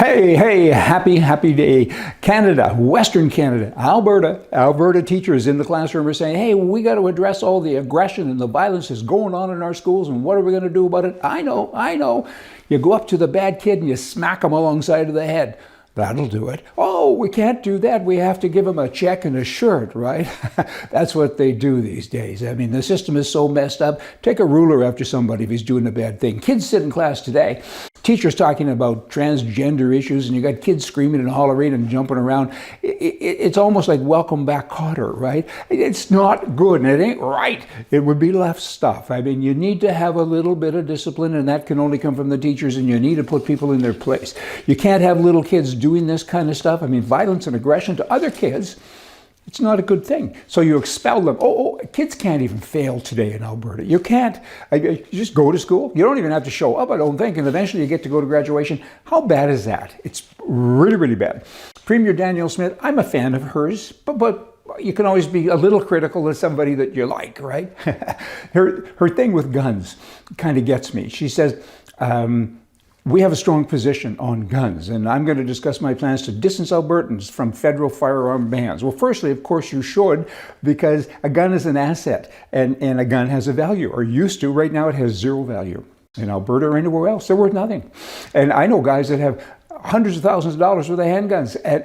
Hey, happy day. Canada, Western Canada, Alberta teachers in the classroom are saying, hey, we got to address all the aggression and the violence that's going on in our schools, and what are we going to do about it? I know. You go up to the bad kid and you smack him alongside of the head. That'll do it. Oh, we can't do that. We have to give him a check and a shirt, right? That's what they do these days. I mean, the system is so messed up. Take a ruler after somebody if he's doing a bad thing. Kids sit in class today. Teachers talking about transgender issues, and you got kids screaming and hollering and jumping around. It's almost like welcome back Cotter, right? It's not good, and it ain't right. It would be left stuff. I mean, you need to have a little bit of discipline, and that can only come from the teachers, and you need to put people in their place. You can't have little kids doing this kind of stuff. I mean, violence and aggression to other kids, it's not a good thing. So you expel them. Kids can't even fail today in Alberta. You can't. You just go to school. You don't even have to show up, I don't think, and eventually you get to go to graduation. How bad is that? It's really, really bad. Premier Danielle Smith, I'm a fan of hers, but you can always be a little critical of somebody that you like, right? Her thing with guns kind of gets me. She says, we have a strong position on guns, and I'm going to discuss my plans to distance Albertans from federal firearm bans. Well, firstly, of course you should, because a gun is an asset, and a gun has a value, or used to. Right now it has zero value. In Alberta or anywhere else, they're worth nothing. And I know guys that have hundreds of thousands of dollars worth of handguns, and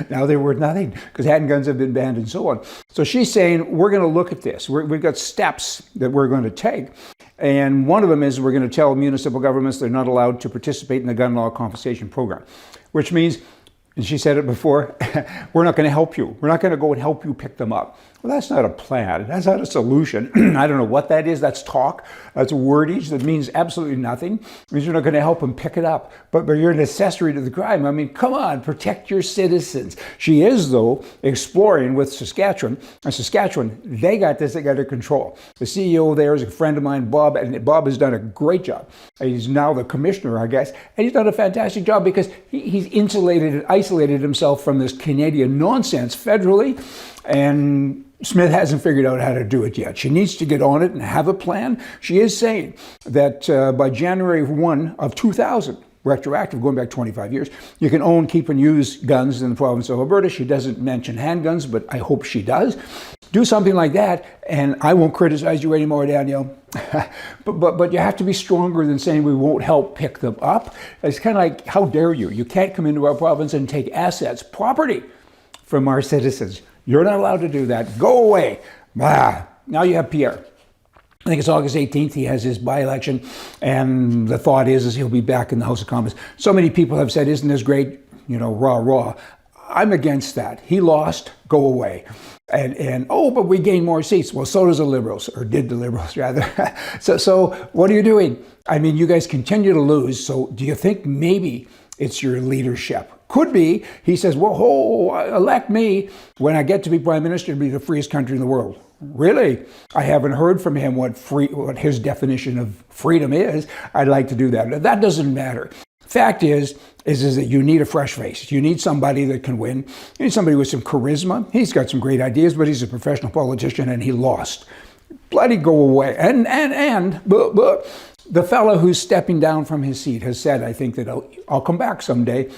now they're worth nothing because handguns have been banned and so on. So she's saying, we're going to look at this. We've got steps that we're going to take. And one of them is we're going to tell municipal governments they're not allowed to participate in the gun law confiscation program, which means, and she said it before, we're not going to help you. We're not going to go and help you pick them up. Well, that's not a plan. That's not a solution. I don't know what that is. That's talk. That's wordage that means absolutely nothing. It means you're not going to help them pick it up. But you're an accessory to the crime. I mean, come on, protect your citizens. She is, though, exploring with Saskatchewan. And Saskatchewan, they got this under control. The CEO there is a friend of mine, Bob, and Bob has done a great job. He's now the commissioner, I guess, and he's done a fantastic job because he's insulated and isolated himself from this Canadian nonsense federally, and Smith hasn't figured out how to do it yet. She needs to get on it and have a plan. She is saying that by January 1 of 2000, retroactive, going back 25 years, you can own, keep, and use guns in the province of Alberta. She doesn't mention handguns, but I hope she does. Do something like that, and I won't criticize you anymore, Danielle. but you have to be stronger than saying we won't help pick them up. It's kind of like, how dare you? You can't come into our province and take assets, property from our citizens. You're not allowed to do that. Go away. Now you have Pierre. I think it's August 18th. He has his by-election, and the thought is he'll be back in the House of Commons. So many people have said, isn't this great? You know, rah. I'm against that. He lost. Go away. But we gain more seats. Well, so does the Liberals, or did the Liberals rather. So what are you doing? I mean, you guys continue to lose. So do you think maybe it's your leadership? Could be. He says, elect me when I get to be Prime Minister to be the freest country in the world. Really? I haven't heard from him what his definition of freedom is. I'd like to do that. That doesn't matter. Fact is that you need a fresh face. You need somebody that can win. You need somebody with some charisma. He's got some great ideas, but he's a professional politician and he lost. Bloody go away. And the fellow who's stepping down from his seat has said, I think that I'll come back someday.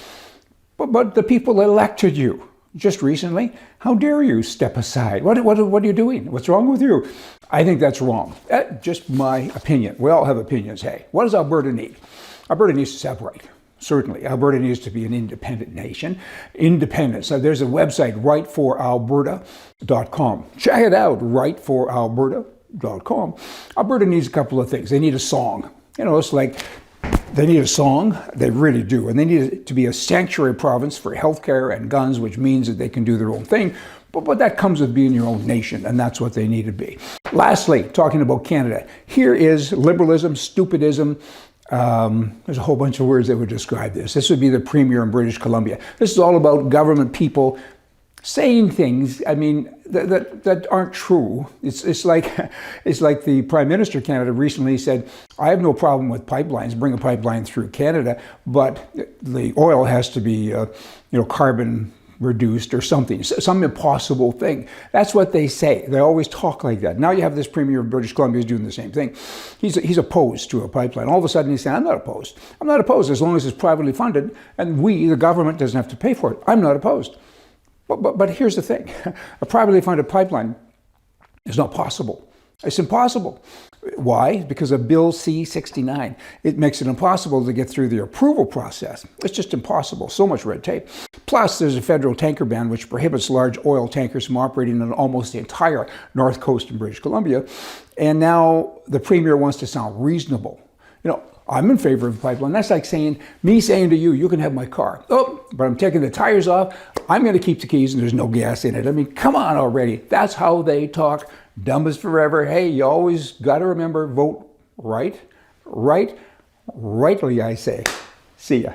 But the people elected you just recently. How dare you step aside? What are you doing? What's wrong with you? I think that's wrong. Just my opinion. We all have opinions. Hey, what does Alberta need? Alberta needs to separate. Certainly. Alberta needs to be an independent nation. Independence. So there's a website, rightforalberta.com. Check it out, rightforalberta.com. Alberta needs a couple of things. They need a song. You know, it's like they need a song. They really do. And they need it to be a sanctuary province for healthcare and guns, which means that they can do their own thing. But that comes with being your own nation, and that's what they need to be. Lastly, talking about Canada, here is liberalism, stupidism. There's a whole bunch of words that would describe this. This would be the Premier in British Columbia. This is all about government people saying things, I mean, that aren't true. It's like the Prime Minister of Canada recently said, I have no problem with pipelines, bring a pipeline through Canada, but the oil has to be, carbon reduced or something, some impossible thing. That's what they say. They always talk like that. Now you have this Premier of British Columbia who's doing the same thing. He's opposed to a pipeline. All of a sudden he's saying, I'm not opposed. I'm not opposed as long as it's privately funded and the government, doesn't have to pay for it. I'm not opposed. But here's the thing. A privately funded pipeline is not possible. It's impossible. Why? Because of Bill C-69. It makes it impossible to get through the approval process. It's just impossible. So much red tape. Plus, there's a federal tanker ban which prohibits large oil tankers from operating on almost the entire north coast of British Columbia. And now the Premier wants to sound reasonable. You know, I'm in favor of the pipeline. That's like me saying to you, you can have my car. Oh, but I'm taking the tires off. I'm going to keep the keys and there's no gas in it. I mean, come on already. That's how they talk. Dumb as forever. Hey, you always got to remember, vote right, rightly, I say. See ya.